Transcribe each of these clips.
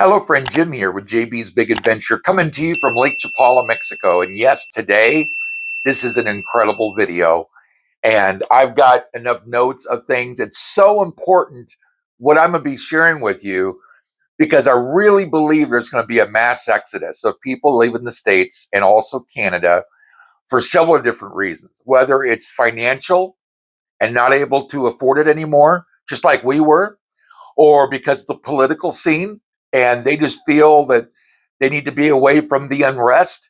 Hello, friend Jim here with JB's Big Adventure, coming to you from Lake Chapala, Mexico. And yes, today, this is an incredible video. And I've got enough notes of things. It's so important what I'm going to be sharing with you because I really believe there's going to be a mass exodus of people leaving the States and also Canada for several different reasons, whether it's financial and not able to afford it anymore, just like we were, or because of the political scene and they just feel that they need to be away from the unrest,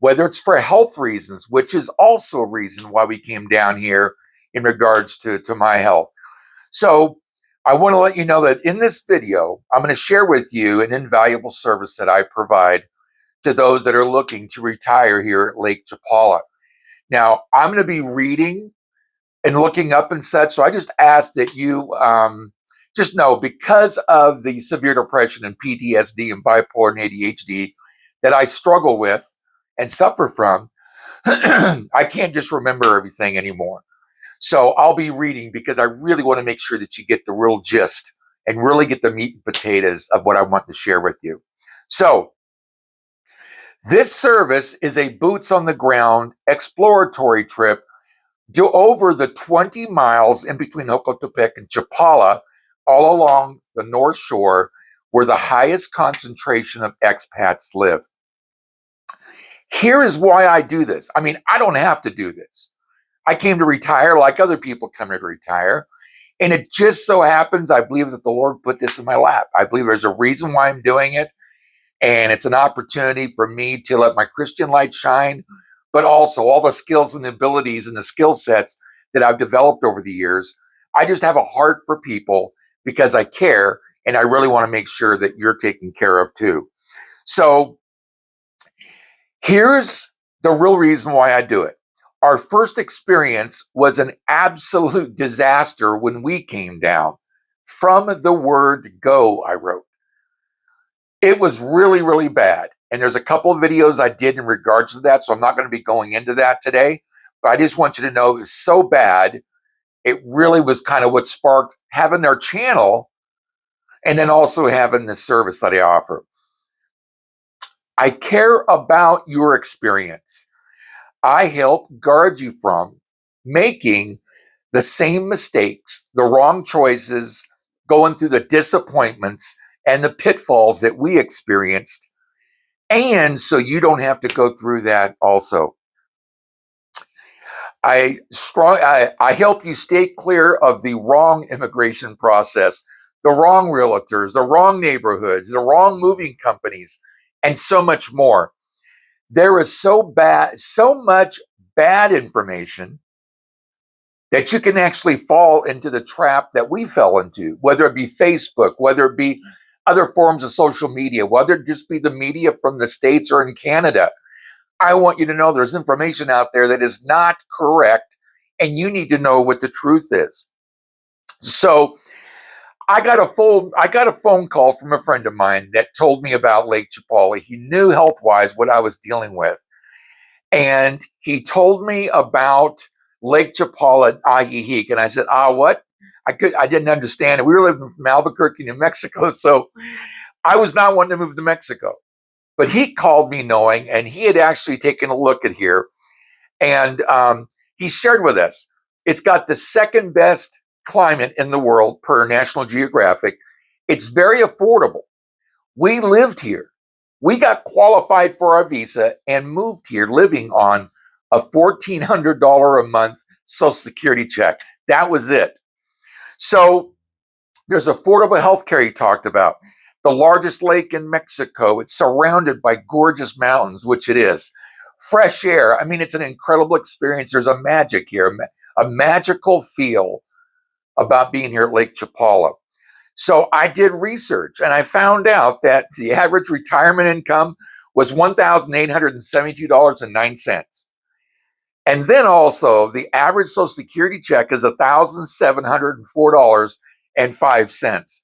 whether it's for health reasons, which is also a reason why we came down here in regards to my health. So I want to let you know that in this video, I'm going to share with you an invaluable service that I provide to those that are looking to retire here at Lake Chapala. Now, I'm going to be reading and looking up and such, so I just ask that you just know, because of the severe depression and PTSD and bipolar and ADHD that I struggle with and suffer from, I can't just remember everything anymore. So I'll be reading because I really want to make sure that you get the real gist and really get the meat and potatoes of what I want to share with you. So this service is a boots on the ground exploratory trip to over the 20 miles in between Jocotepec and Chapala, all along the North Shore, where the highest concentration of expats live. Here is why I do this. I mean, I don't have to do this. I came to retire like other people come to retire. And it just so happens, I believe that the Lord put this in my lap. I believe there's a reason why I'm doing it. And it's an opportunity for me to let my Christian light shine, but also all the skills and abilities and the skill sets that I've developed over the years. I just have a heart for people because I care, and I really want to make sure that you're taken care of too. So here's the real reason why I do it. Our first experience was an absolute disaster when we came down. From the word go, I wrote. It was really, really bad. And there's a couple of videos I did in regards to that, so I'm not going to be going into that today. But I just want you to know it was so bad. It really was kind of what sparked having their channel and then also having the service that I offer. I care about your experience. I help guard you from making the same mistakes, the wrong choices, going through the disappointments and the pitfalls that we experienced. And so you don't have to go through that also. I help you stay clear of the wrong immigration process, the wrong realtors, the wrong neighborhoods, the wrong moving companies, and so much more. There is so much bad information that you can actually fall into the trap that we fell into, whether it be Facebook, whether it be other forms of social media, whether it just be the media from the States or in Canada. I want you to know there's information out there that is not correct, and you need to know what the truth is. So I got a phone call from a friend of mine that told me about Lake Chapala. He knew health-wise what I was dealing with. And he told me about Lake Chapala at Ajijic. And I said, what? I didn't understand it. We were living from Albuquerque, New Mexico. So I was not wanting to move to Mexico. But he called me knowing, and he had actually taken a look at here. And he shared with us, it's got the second best climate in the world per National Geographic. It's very affordable. We lived here. We got qualified for our visa and moved here living on a $1,400 a month Social Security check. That was it. So there's affordable health care he talked about. The largest lake in Mexico. It's surrounded by gorgeous mountains, which it is. Fresh air. I mean, it's an incredible experience. There's a magic here, a magical feel about being here at Lake Chapala. So I did research and I found out that the average retirement income was $1,872.09. And then also the average Social Security check is $1,704.05.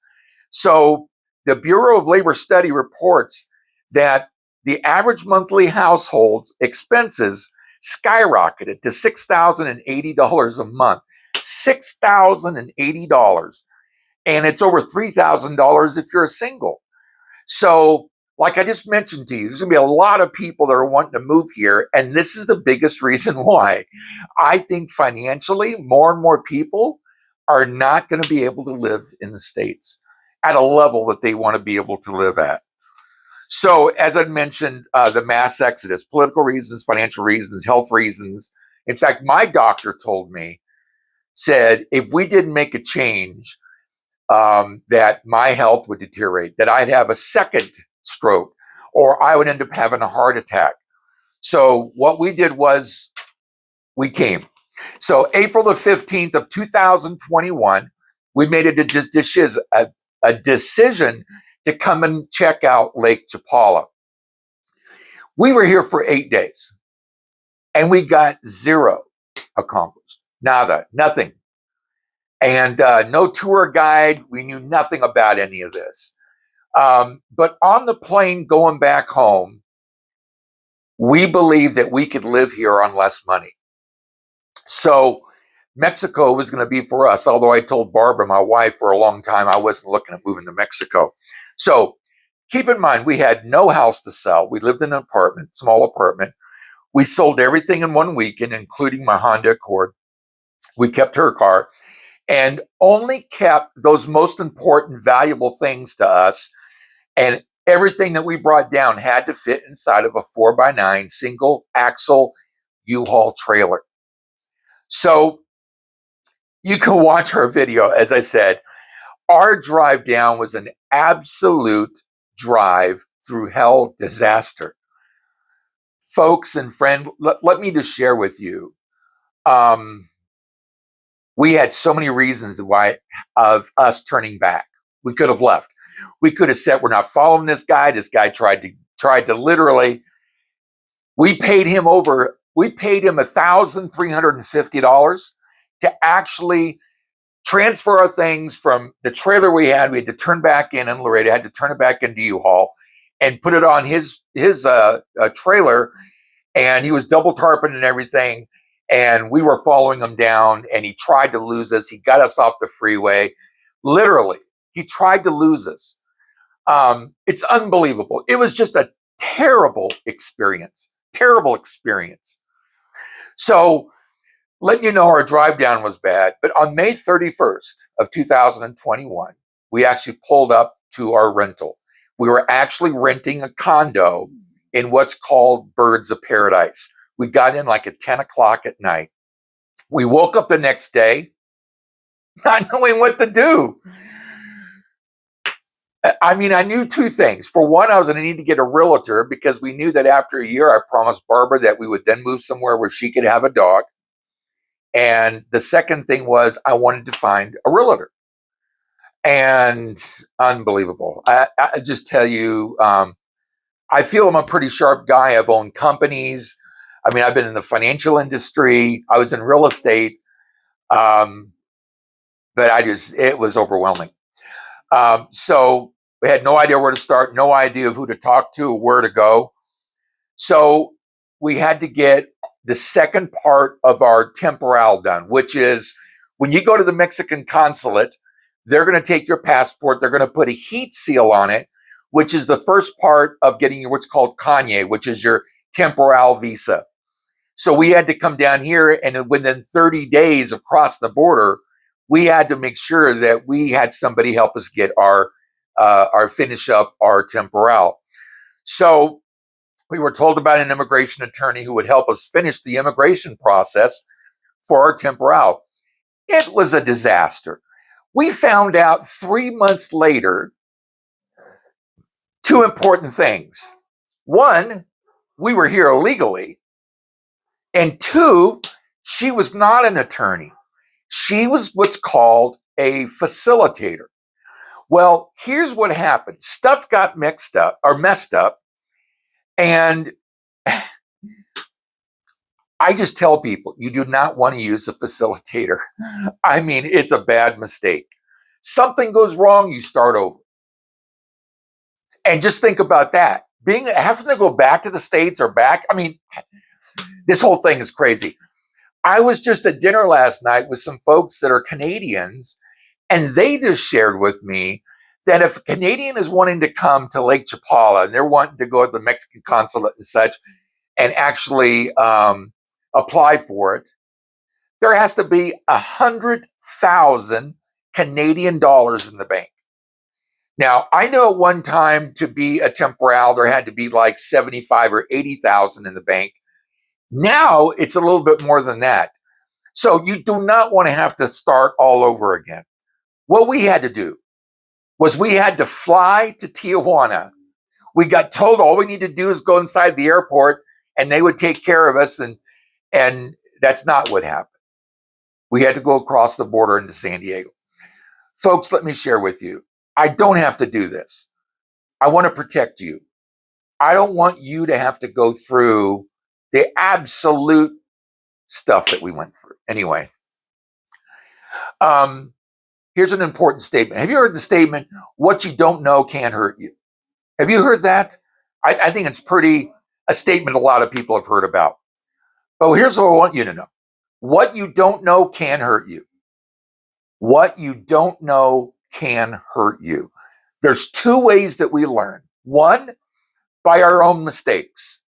So the Bureau of Labor Study reports that the average monthly household's expenses skyrocketed to $6,080 a month. $6,080. And it's over $3,000 if you're a single. So, like I just mentioned to you, there's going to be a lot of people that are wanting to move here. And this is the biggest reason why. I think financially, more and more people are not going to be able to live in the States at a level that they want to be able to live at. So, as I mentioned, the mass exodus, political reasons, financial reasons, health reasons. In fact, my doctor told me, said, if we didn't make a change, that my health would deteriorate, that I'd have a second stroke, or I would end up having a heart attack. So what we did was we came. So April the 15th of 2021, we made a decision to come and check out Lake Chapala. We were here for 8 days and we got zero accomplished. Nada, nothing. And no tour guide. We knew nothing about any of this. But on the plane going back home, we believed that we could live here on less money. So Mexico was going to be for us, although I told Barbara, my wife, for a long time I wasn't looking at moving to Mexico. So keep in mind, we had no house to sell. We lived in an apartment, small apartment. We sold everything in 1 weekend, including my Honda Accord. We kept her car and only kept those most important, valuable things to us. And everything that we brought down had to fit inside of a 4x9 single axle U-Haul trailer. So you can watch our video. As I said, our drive down was an absolute drive through hell disaster. Folks and friends, let me just share with you. We had so many reasons why of us turning back. We could have left. We could have said, we're not following this guy. This guy tried to literally, we paid him $1,350 to actually transfer our things from the trailer we had. We had to turn back in Laredo, had to turn it back into U-Haul and put it on his trailer. And he was double tarping and everything. And we were following him down and he tried to lose us. He got us off the freeway. Literally, he tried to lose us. It's unbelievable. It was just a terrible experience. So letting you know our drive down was bad. But on May 31st of 2021, we actually pulled up to our rental. We were actually renting a condo in what's called Birds of Paradise. We got in like at 10 o'clock at night. We woke up the next day not knowing what to do. I mean, I knew two things. For one, I was going to need to get a realtor because we knew that after a year, I promised Barbara that we would then move somewhere where she could have a dog. And the second thing was I wanted to find a realtor. And unbelievable. I just tell you, I feel I'm a pretty sharp guy. I've owned companies. I mean, I've been in the financial industry. I was in real estate. But it was overwhelming. So we had no idea where to start, no idea of who to talk to, or where to go. So we had to get the second part of our temporal done, which is when you go to the Mexican consulate, they're going to take your passport. They're going to put a heat seal on it, which is the first part of getting your what's called Kanye, which is your temporal visa. So we had to come down here, and within 30 days of crossing the border, we had to make sure that we had somebody help us get our finish up our temporal. So we were told about an immigration attorney who would help us finish the immigration process for our temporal. It was a disaster. We found out 3 months later two important things. One, we were here illegally. And two, she was not an attorney. She was what's called a facilitator. Well, here's what happened. Stuff got messed up. And I just tell people, you do not want to use a facilitator. I mean, it's a bad mistake. Something goes wrong, you start over. And just think about that. Having to go back to the States or back, I mean, this whole thing is crazy. I was just at dinner last night with some folks that are Canadians, and they just shared with me then if a Canadian is wanting to come to Lake Chapala and they're wanting to go to the Mexican consulate and such and actually apply for it, there has to be 100,000 Canadian dollars in the bank. Now, I know at one time to be a temporal, there had to be like 75 or 80,000 in the bank. Now it's a little bit more than that. So you do not want to have to start all over again. What we had to do was we had to fly to Tijuana. We got told all we need to do is go inside the airport and they would take care of us. And that's not what happened. We had to go across the border into San Diego. Folks, let me share with you. I don't have to do this. I want to protect you. I don't want you to have to go through the absolute stuff that we went through. Anyway, here's an important statement. Have you heard the statement, what you don't know can't hurt you? Have you heard that? I think it's a statement a lot of people have heard about. But here's what I want you to know. What you don't know can hurt you. What you don't know can hurt you. There's two ways that we learn. One, by our own mistakes.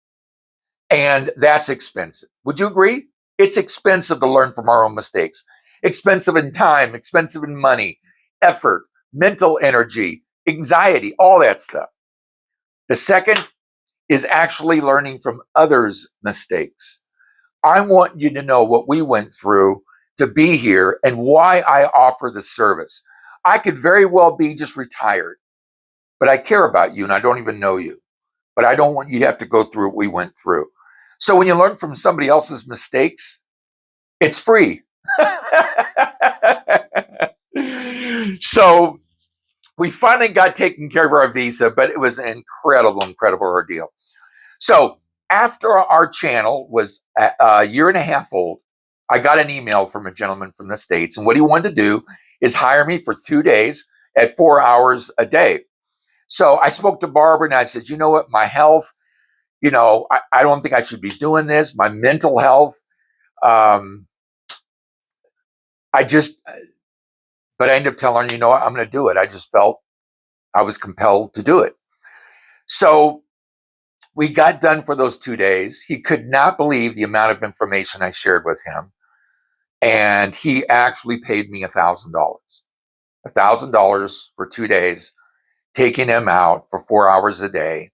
And that's expensive. Would you agree? It's expensive to learn from our own mistakes. Expensive in time, expensive in money, effort, mental energy, anxiety, all that stuff. The second is actually learning from others' mistakes. I want you to know what we went through to be here and why I offer the service. I could very well be just retired, but I care about you and I don't even know you. But I don't want you to have to go through what we went through. So when you learn from somebody else's mistakes, it's free. So we finally got taken care of our visa, but it was an incredible, incredible ordeal. So after our channel was a year and a half old, I got an email from a gentleman from the States, and what he wanted to do is hire me for 2 days at 4 hours a day. So I spoke to Barbara and I said, you know what, my health, I don't think I should be doing this. My mental health, but I ended up telling her, you know what, I'm going to do it. I just felt I was compelled to do it. So we got done for those 2 days. He could not believe the amount of information I shared with him. And he actually paid me $1,000. $1,000 for 2 days, taking him out for 4 hours a day.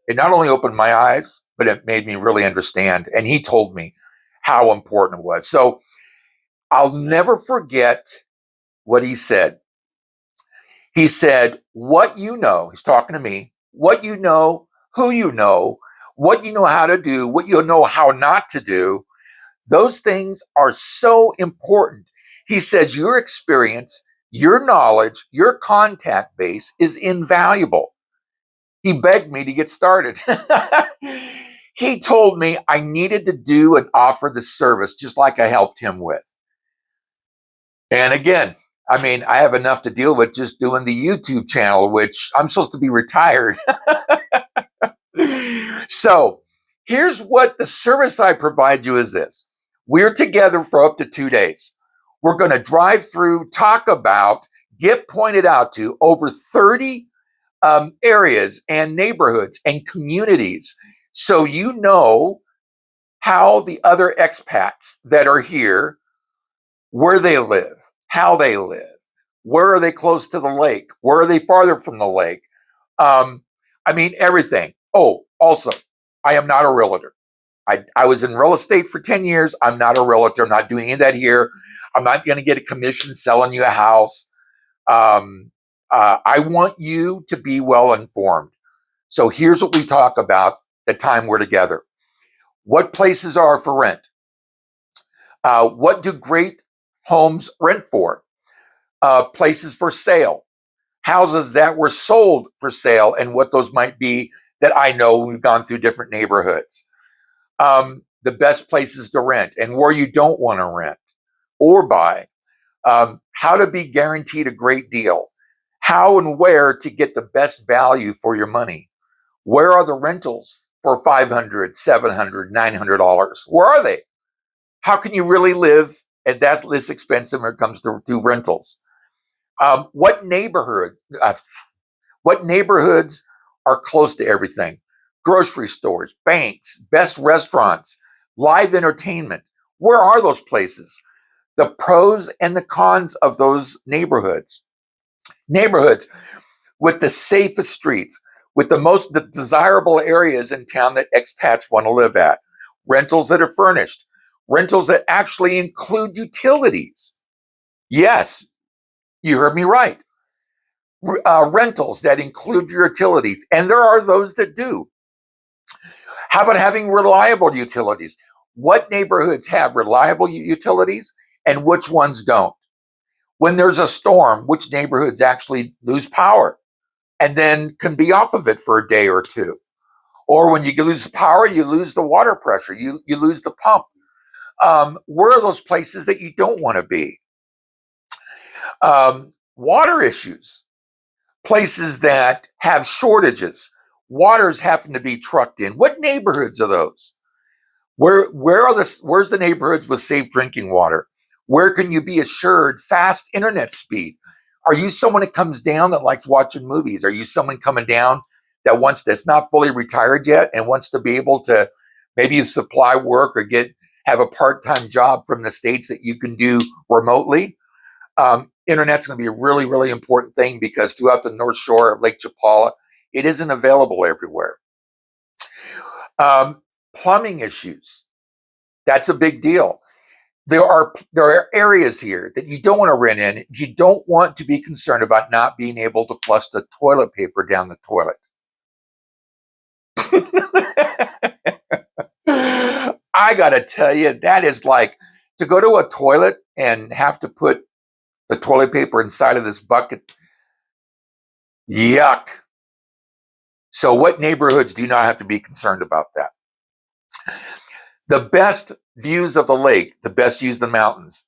It not only opened my eyes, but it made me really understand. And he told me how important it was. So I'll never forget what he said. He said, what you know, he's talking to me, what you know, who you know, what you know how to do, what you know how not to do, those things are so important. He says your experience, your knowledge, your contact base is invaluable. He begged me to get started. He told me I needed to do and offer the service just like I helped him with. And again, I have enough to deal with just doing the YouTube channel, which I'm supposed to be retired. So here's what the service I provide you is this. We're together for up to 2 days. We're going to drive through, talk about, get pointed out to over 30 areas and neighborhoods and communities. So you know how the other expats that are here, where they live, how they live, where are they close to the lake, where are they farther from the lake? Everything. Oh, also, I am not a realtor. I was in real estate for 10 years. I'm not a realtor. I'm not doing any of that here. I'm not going to get a commission selling you a house. I want you to be well informed. So here's what we talk about the time we're together. What places are for rent? What do great homes rent for? Places for sale. Houses that were sold for sale and what those might be that I know we've gone through different neighborhoods. The best places to rent and where you don't want to rent or buy. How to be guaranteed a great deal. How and where to get the best value for your money. Where are the rentals for $500, $700, $900? Where are they? How can you really live? And that's less expensive when it comes to rentals. What neighborhood? What neighborhoods are close to everything? Grocery stores, banks, best restaurants, live entertainment. Where are those places? The pros and the cons of those neighborhoods. Neighborhoods with the safest streets, with the most desirable areas in town that expats want to live at. Rentals that are furnished. Rentals that actually include utilities. Yes, you heard me right. Rentals that include your utilities, and there are those that do. How about having reliable utilities? What neighborhoods have reliable utilities and which ones don't? When there's a storm, which neighborhoods actually lose power and then can be off of it for a day or two? Or when you lose power, you lose the water pressure, you lose the pump. Where are those places that you don't want to be? Water issues, places that have shortages. Waters happen to be trucked in. What neighborhoods are those? Where's the neighborhoods with safe drinking water? Where can you be assured fast internet speed? Are you someone that comes down that likes watching movies? Are you someone coming down that's not fully retired yet and wants to be able to maybe supply work or have a part-time job from the States that you can do remotely? Internet's going to be a really, really important thing because throughout the North Shore of Lake Chapala, it isn't available everywhere. Plumbing issues. That's a big deal. There are areas here that you don't want to rent in if you don't want to be concerned about not being able to flush the toilet paper down the toilet. I got to tell you, that is like to go to a toilet and have to put the toilet paper inside of this bucket. Yuck. So what neighborhoods do you not have to be concerned about that? The best views of the lake, the best views of the mountains.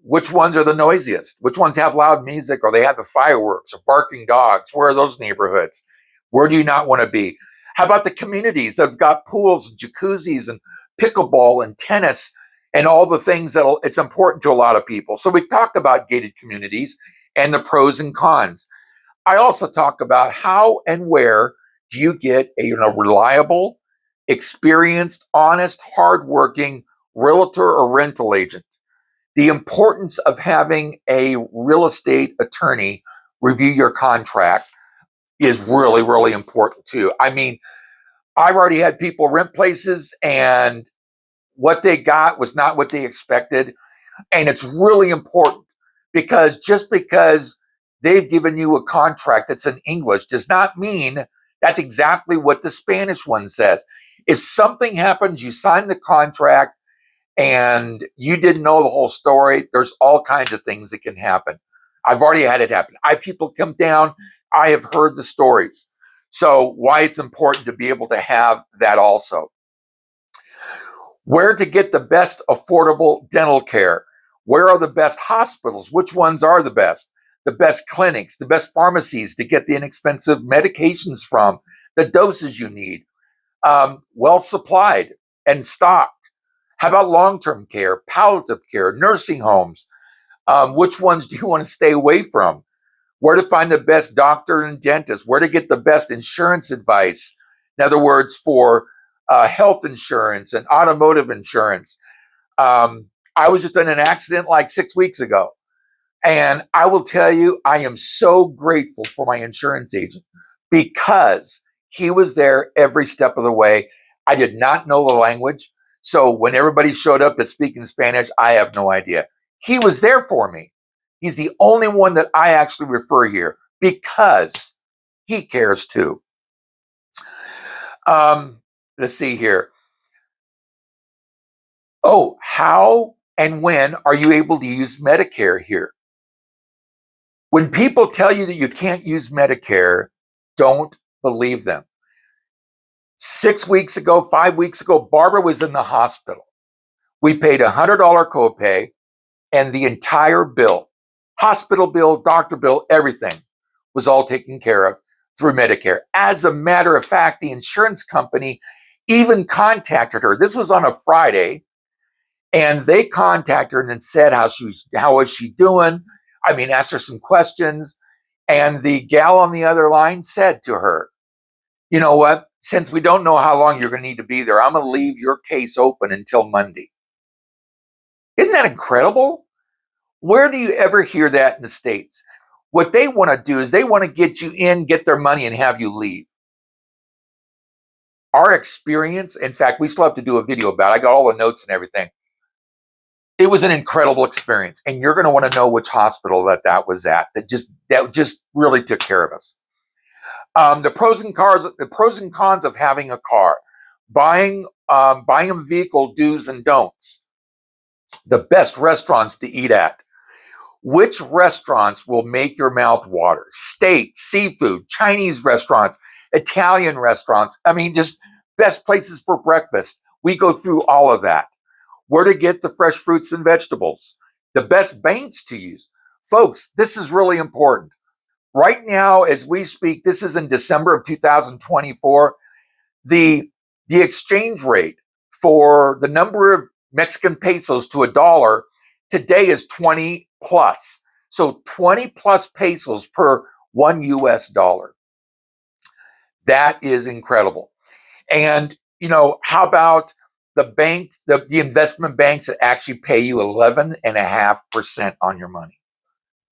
Which ones are the noisiest? Which ones have loud music or they have the fireworks or barking dogs? Where are those neighborhoods? Where do you not want to be? How about the communities that have got pools and jacuzzis and pickleball and tennis and all the things that it's important to a lot of people? So we talked about gated communities and the pros and cons. I also talk about how and where do you get a reliable, experienced, honest, hardworking realtor or rental agent. The importance of having a real estate attorney review your contract is really, really important too. I mean, I've already had people rent places and what they got was not what they expected. And it's really important because just because they've given you a contract that's in English does not mean that's exactly what the Spanish one says. If something happens, you sign the contract and you didn't know the whole story, there's all kinds of things that can happen. I've already had it happen. People come down, I have heard the stories. So why it's important to be able to have that also. Where to get the best affordable dental care? Where are the best hospitals? Which ones are the best? The best clinics, the best pharmacies to get the inexpensive medications from, the doses you need, well supplied and stocked. How about long-term care, palliative care, nursing homes? Which ones do you want to stay away from? Where to find the best doctor and dentist? Where to get the best insurance advice? In other words, for health insurance and automotive insurance. I was just in an accident like 6 weeks ago. And I will tell you, I am so grateful for my insurance agent because he was there every step of the way. I did not know the language. So when everybody showed up at speaking Spanish, I have no idea. He was there for me. He's the only one that I actually refer here because he cares too. Let's see here. Oh, how and when are you able to use Medicare here? When people tell you that you can't use Medicare, don't believe them. 6 weeks ago, 5 weeks ago, Barbara was in the hospital. We paid $100 copay and the entire bill, hospital bill, doctor bill, everything was all taken care of through Medicare. As a matter of fact, the insurance company even contacted her. This was on a Friday, and they contacted her and said how was she doing? I mean, asked her some questions. And the gal on the other line said to her, you know what? Since we don't know how long you're going to need to be there, I'm going to leave your case open until Monday. Isn't that incredible? Where do you ever hear that in the States? What they want to do is they want to get you in, get their money, and have you leave. Our experience, in fact, we still have to do a video about it. I got all the notes and everything. It was an incredible experience, and you're going to want to know which hospital that was at. That just really took care of us. The pros and cons of having a car, buying a vehicle, do's and don'ts. The best restaurants to eat at. Which restaurants will make your mouth water? Steak, seafood, Chinese restaurants, Italian restaurants. I mean, just best places for breakfast. We go through all of that. Where to get the fresh fruits and vegetables. The best banks to use. Folks, this is really important. Right now, as we speak, this is in December of 2024. The exchange rate for the number of Mexican pesos to $1 today is 20 plus. So 20 plus pesos per $1 US. That is incredible. And, you know, how about the bank, the investment banks that actually pay you 11.5% on your money?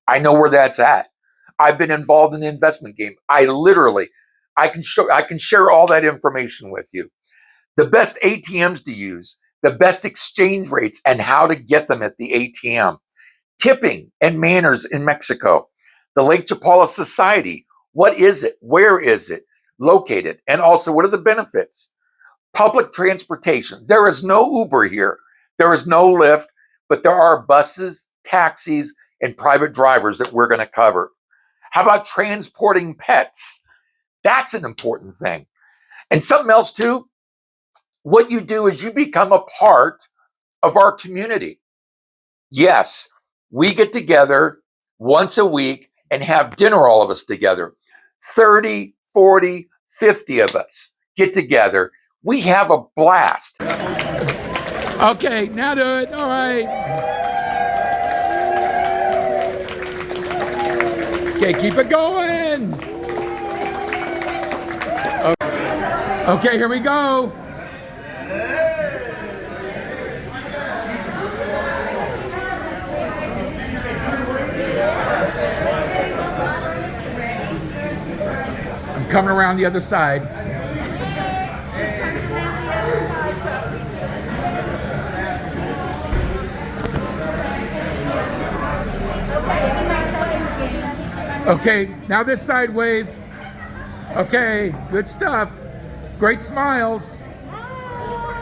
I know where that's at. I've been involved in the investment game. I can share all that information with you. The best ATMs to use, the best exchange rates, and how to get them at the ATM. Tipping and manners in Mexico. The Lake Chapala Society. What is it? Where is it located? And also, what are the benefits? Public transportation. There is no Uber here. There is no Lyft, but there are buses, taxis, and private drivers that we're going to cover. How about transporting pets? That's an important thing. And something else too, what you do is you become a part of our community. Yes, we get together once a week and have dinner, all of us together. 30, 40, 50 of us get together. We have a blast. Okay, now do it. All right. Okay, keep it going. Okay, here we go. I'm coming around the other side. Okay, now this side wave. Okay, good stuff. Great smiles.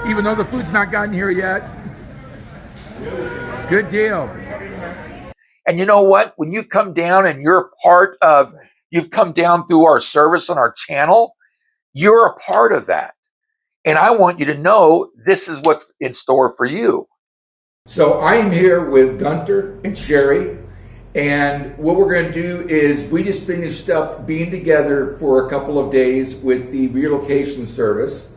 Even though the food's not gotten here yet. Good deal. And you know what? When you come down and you're you've come down through our service on our channel, you're a part of that. And I want you to know this is what's in store for you. So I am here with Gunter and Sherry. And what we're going to do is we just finished up being together for a couple of days with the relocation service.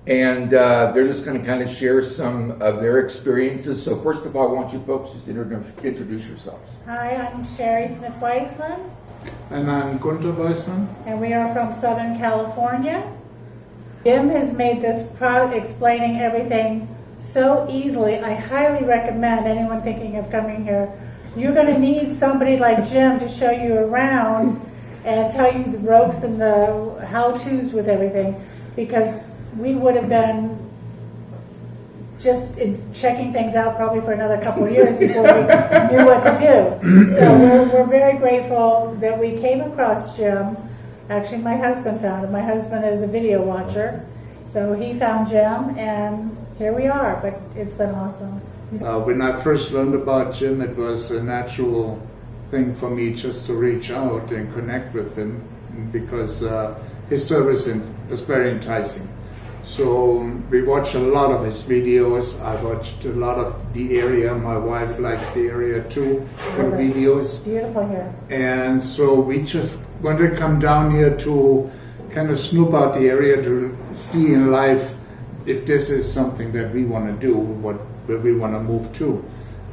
And they're just going to kind of share some of their experiences. So first of all, I want you folks just to introduce yourselves. Hi, I'm Sherry Smith-Weisman. And I'm Gunter Weisman. And we are from Southern California. Jim has made this product explaining everything so easily. I highly recommend anyone thinking of coming here. You're going to need somebody like Jim to show you around and tell you the ropes and the how-tos with everything, because we would have been just checking things out probably for another couple of years before we knew what to do. So we're very grateful that we came across Jim. Actually, my husband found him. My husband is a video watcher, so he found Jim, and here we are, but it's been awesome. When I first learned about Jim, it was a natural thing for me just to reach out and connect with him, because his service was very enticing. So we watched a lot of his videos. I watched a lot of the area. My wife likes the area too for the videos. Beautiful here. And so we just wanted to come down here to kind of snoop out the area to see in life if this is something that we want to do, where we want to move to.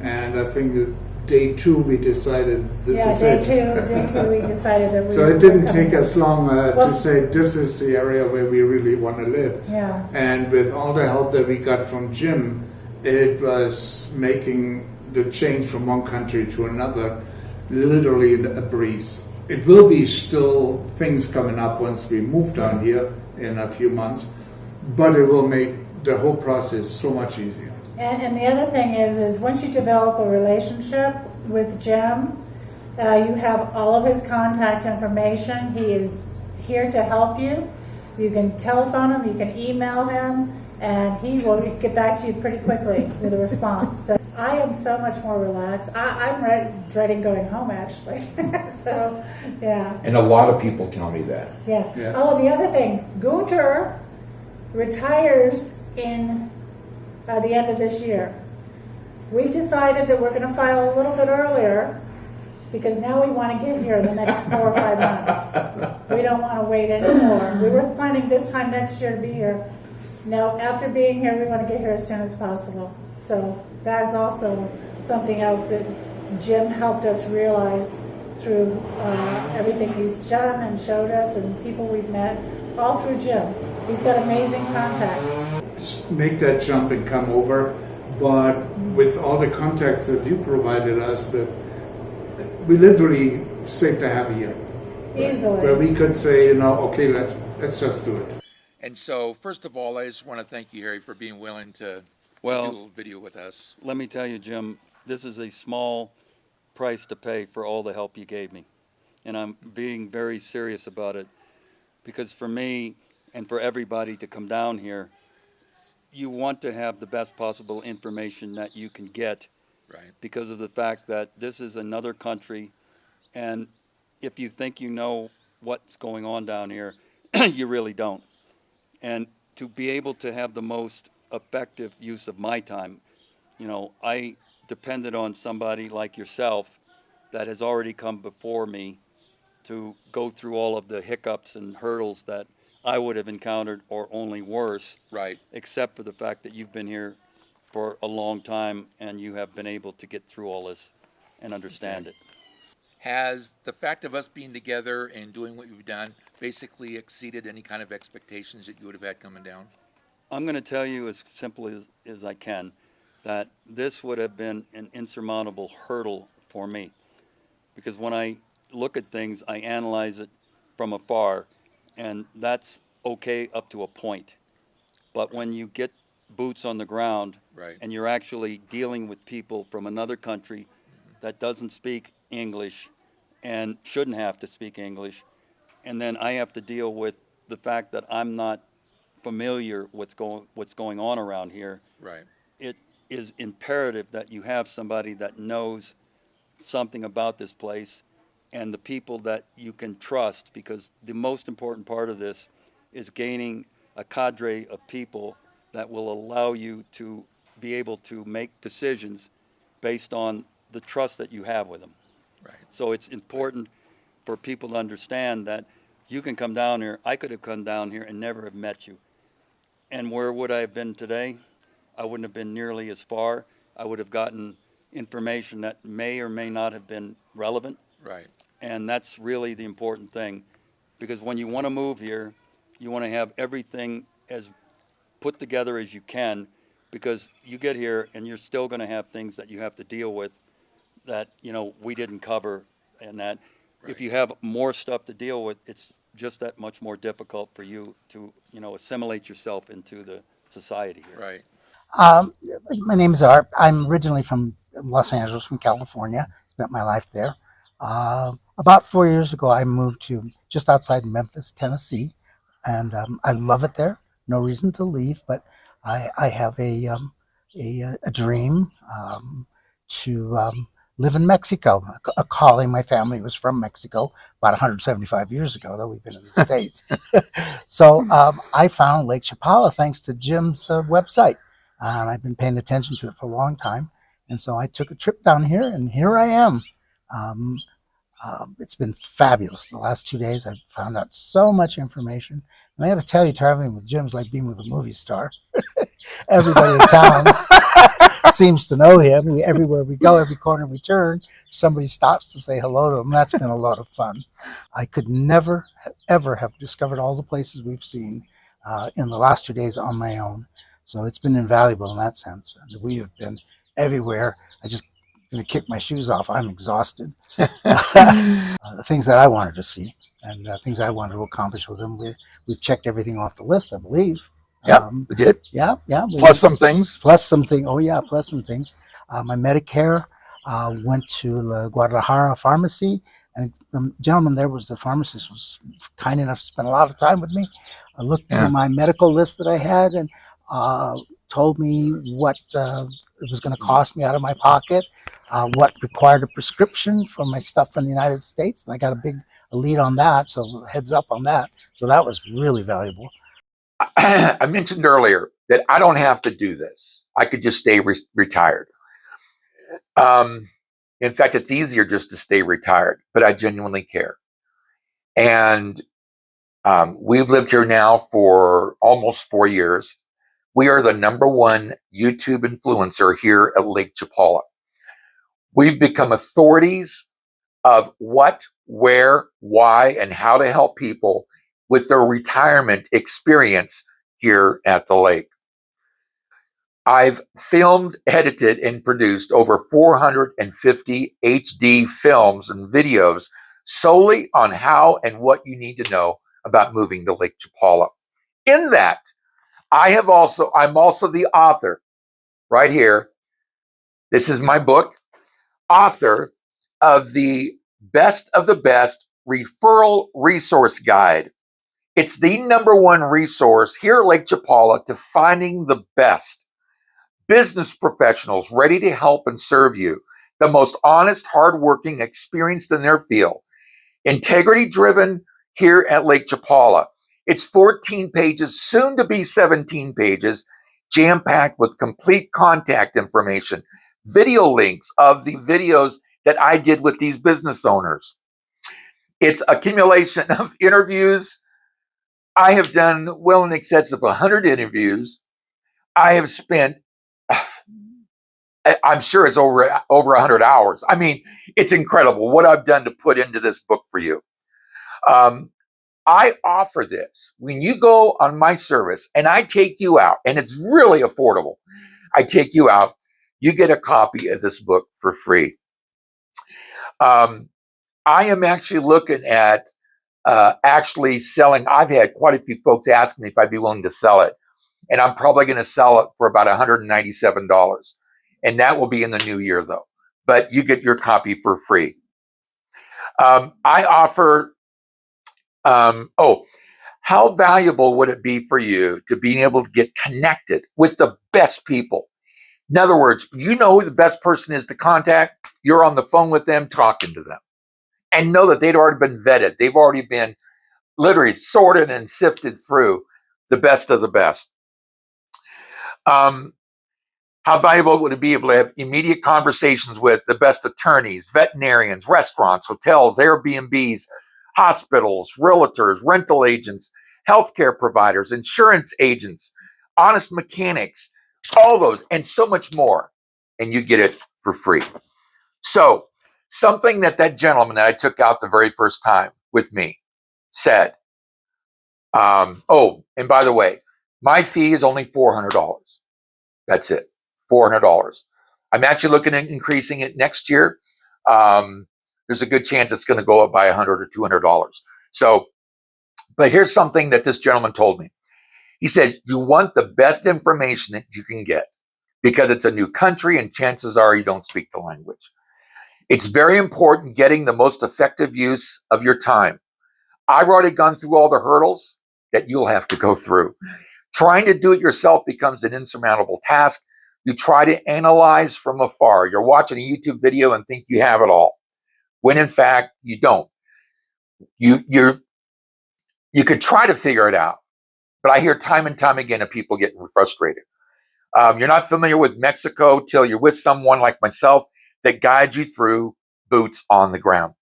And I think that day 2 we decided this Yeah, is day it. two, we decided that we So were it didn't coming. take us long Well- to say this is the area where we really want to live. Yeah. And with all the help that we got from Jim, it was making the change from one country to another literally a breeze. It will be still things coming up once we move down here in a few months, but it will make the whole process so much easier. And the other thing is once you develop a relationship with Jim, you have all of his contact information. He is here to help you. You can telephone him, you can email him, and he will get back to you pretty quickly with a response. So I am so much more relaxed. I'm dreading going home, actually. So, yeah. And a lot of people tell me that. Yes. Yeah. Oh, the other thing, Gunter retires in the end of this year. We've decided that we're going to file a little bit earlier because now we want to get here in the next 4 or 5 months. We don't want to wait anymore. We were planning this time next year to be here. Now, after being here, we want to get here as soon as possible. So that's also something else that Jim helped us realize through everything he's done and showed us and people we've met, all through Jim. He's got amazing contacts. Make that jump and come over, but with all the contacts that you provided us with, we literally saved a half a year. Easily. Where we could say, okay, let's just do it. And so, first of all, I just want to thank you, Harry, for being willing to do a video with us. Let me tell you, Jim, this is a small price to pay for all the help you gave me. And I'm being very serious about it because for me and for everybody to come down here, you want to have the best possible information that you can get. Right. Because of the fact that this is another country, and if you think you know what's going on down here, you really don't. And to be able to have the most effective use of my time, I depended on somebody like yourself that has already come before me to go through all of the hiccups and hurdles that I would have encountered or only worse. Right. Except for the fact that you've been here for a long time and you have been able to get through all this and understand it. Has the fact of us being together and doing what you've done basically exceeded any kind of expectations that you would have had coming down? I'm going to tell you as simply as I can that this would have been an insurmountable hurdle for me. Because when I look at things, I analyze it from afar, and that's okay up to a point. But when you get boots on the ground, Right. and you're actually dealing with people from another country that doesn't speak English and shouldn't have to speak English, and then I have to deal with the fact that I'm not familiar with what's going on around here, Right. it is imperative that you have somebody that knows something about this place and the people that you can trust, because the most important part of this is gaining a cadre of people that will allow you to be able to make decisions based on the trust that you have with them. Right. So it's important for people to understand that you can come down here. I could have come down here and never have met you. And where would I have been today? I wouldn't have been nearly as far. I would have gotten information that may or may not have been relevant. Right. And that's really the important thing. Because when you want to move here, you want to have everything as put together as you can, because you get here and you're still going to have things that you have to deal with that, we didn't cover, and that if you have more stuff to deal with, it's just that much more difficult for you to, assimilate yourself into the society here. Right. My name is Art. I'm originally from Los Angeles, from California. Spent my life there. About 4 years ago, I moved to just outside Memphis, Tennessee, and I love it there. No reason to leave, but I have a dream to live in Mexico. A calling. My family was from Mexico about 175 years ago, though we've been in the States. So I found Lake Chapala thanks to Jim's website, and I've been paying attention to it for a long time. And so I took a trip down here, and here I am. It's been fabulous. The last 2 days, I've found out so much information. And I got to tell you, traveling with Jim is like being with a movie star. Everybody in town seems to know him. Everywhere we go, every corner we turn, somebody stops to say hello to him. That's been a lot of fun. I could never, ever have discovered all the places we've seen in the last 2 days on my own. So it's been invaluable in that sense. And we have been everywhere. I just going to kick my shoes off. I'm exhausted. The things that I wanted to see and things I wanted to accomplish with them. We've checked everything off the list, I believe. Yep, we did. Yeah. Plus some things. Plus something. Oh yeah, plus some things. My Medicare went to the Guadalajara pharmacy, and the gentleman there was the pharmacist was kind enough to spend a lot of time with me. I looked through my medical list that I had and told me what it was going to cost me out of my pocket, what required a prescription for my stuff from the United States, and I got a lead on that. So heads up on that. So that was really valuable. I mentioned earlier that I don't have to do this. I could just stay retired. In fact, it's easier just to stay retired, but I genuinely care. And we've lived here now for almost 4 years. We are the #1 YouTube influencer here at Lake Chapala. We've become authorities of what, where, why, and how to help people with their retirement experience here at the lake. I've filmed, edited, and produced over 450 HD films and videos solely on how and what you need to know about moving to Lake Chapala. In that, I'm also the author, right here. This is my book, author of the Best of the Best Referral Resource Guide. It's the #1 resource here at Lake Chapala to finding the best business professionals ready to help and serve you, the most honest, hardworking, experienced in their field, integrity driven here at Lake Chapala. It's 14 pages, soon to be 17 pages, jam-packed with complete contact information, video links of the videos that I did with these business owners. It's accumulation of interviews. I have done well in excess of 100 interviews. I have spent, I'm sure it's over 100 hours. I mean, it's incredible what I've done to put into this book for you. I offer this when you go on my service and I take you out, and it's really affordable. I take you out, you get a copy of this book for free. I am actually looking at actually selling. I've had quite a few folks ask me if I'd be willing to sell it, and I'm probably going to sell it for about $197, and that will be in the new year though. But you get your copy for free. I offer. How valuable would it be for you to be able to get connected with the best people? In other words, you know who the best person is to contact. You're on the phone with them, talking to them, and know that they'd already been vetted. They've already been literally sorted and sifted through the best of the best. How valuable would it be able to have immediate conversations with the best attorneys, veterinarians, restaurants, hotels, Airbnbs, hospitals, realtors, rental agents, healthcare providers, insurance agents, honest mechanics, all those, and so much more. And you get it for free. So something that gentleman that I took out the very first time with me said, oh, and by the way, my fee is only $400. That's it, $400. I'm actually looking at increasing it next year. There's a good chance it's going to go up by $100 or $200. So, but here's something that this gentleman told me. He said, you want the best information that you can get because it's a new country and chances are you don't speak the language. It's very important getting the most effective use of your time. I've already gone through all the hurdles that you'll have to go through. Trying to do it yourself becomes an insurmountable task. You try to analyze from afar. You're watching a YouTube video and think you have it all, when in fact you don't. You could try to figure it out, but I hear time and time again of people getting frustrated. You're not familiar with Mexico till you're with someone like myself that guides you through boots on the ground.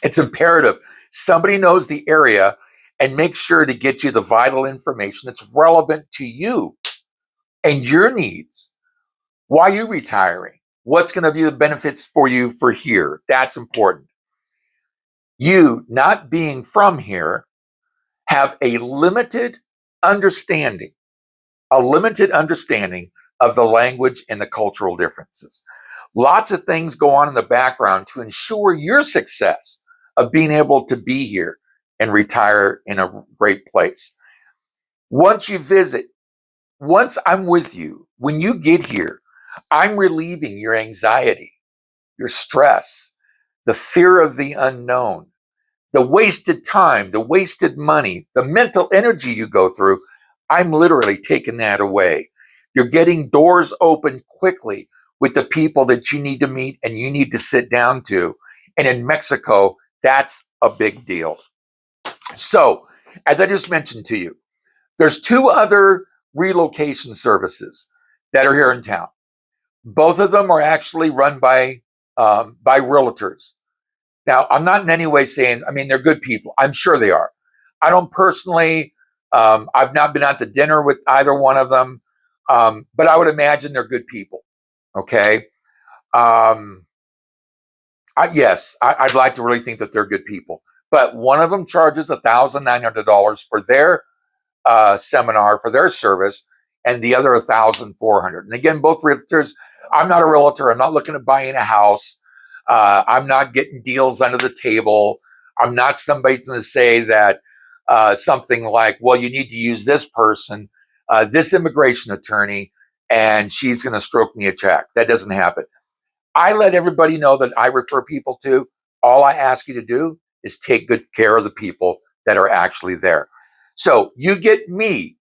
It's imperative somebody knows the area and make sure to get you the vital information that's relevant to you and your needs. Why are you retiring? What's going to be the benefits for you for here? That's important. You, not being from here, have a limited understanding of the language and the cultural differences. Lots of things go on in the background to ensure your success of being able to be here and retire in a great place. Once you visit, once I'm with you, when you get here, I'm relieving your anxiety, your stress, the fear of the unknown, the wasted time, the wasted money, the mental energy you go through. I'm literally taking that away. You're getting doors open quickly with the people that you need to meet and you need to sit down to. And in Mexico, that's a big deal. So, as I just mentioned to you, there's 2 other relocation services that are here in town. Both of them are actually run by realtors. Now, I'm not in any way saying, I mean, they're good people. I'm sure they are. I don't personally, I've not been out to dinner with either one of them, but I would imagine they're good people. Okay. Yes, I'd like to really think that they're good people. But one of them charges $1,900 for their seminar, for their service, and the other $1,400. And again, both realtors. I'm not a realtor. I'm not looking at buying a house. I'm not getting deals under the table. I'm not somebody going to say that something like, well, you need to use this person, this immigration attorney, and she's going to stroke me a check. That doesn't happen. I let everybody know that I refer people to. All I ask you to do is take good care of the people that are actually there. So you get me,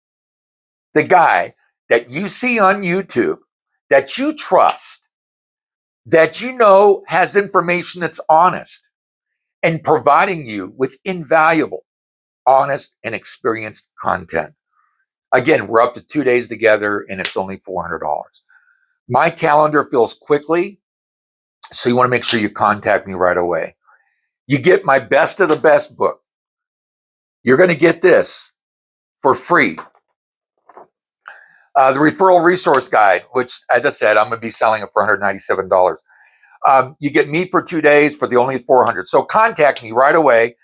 the guy that you see on YouTube, that you trust, that you know has information that's honest, and providing you with invaluable, honest, and experienced content. Again, we're up to 2 days together and it's only $400. My calendar fills quickly, so you want to make sure you contact me right away. You get my best of the best book. You're going to get this for free. The referral resource guide, which, as I said, I'm going to be selling it for $197. You get me for 2 days for the only $400. So contact me right away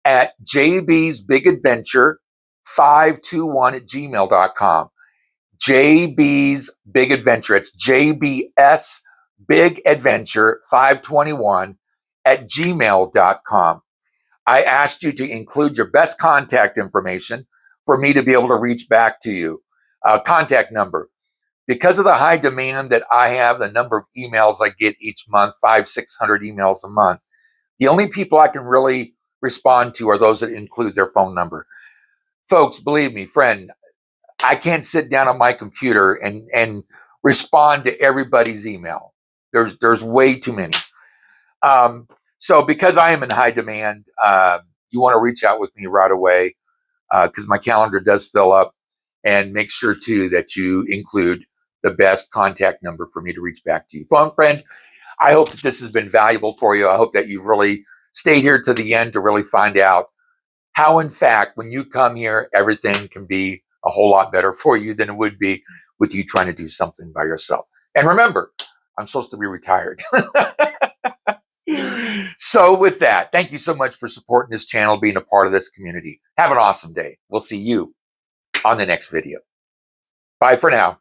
at JBsBigAdventure521 JBsBigAdventure. It's JBsBigAdventure521 I asked you to include your best contact information for me to be able to reach back to you. Contact number. Because of the high demand that I have, the number of emails I get each month, 500-600 emails a month, the only people I can really respond to are those that include their phone number. Folks, believe me, friend, I can't sit down on my computer and respond to everybody's email. There's way too many. So because I am in high demand, you want to reach out with me right away because my calendar does fill up. And make sure, too, that you include the best contact number for me to reach back to you. Phone friend, I hope that this has been valuable for you. I hope that you've really stayed here to the end to really find out how, in fact, when you come here, everything can be a whole lot better for you than it would be with you trying to do something by yourself. And remember, I'm supposed to be retired. So with that, thank you so much for supporting this channel, being a part of this community. Have an awesome day. We'll see you on the next video. Bye for now.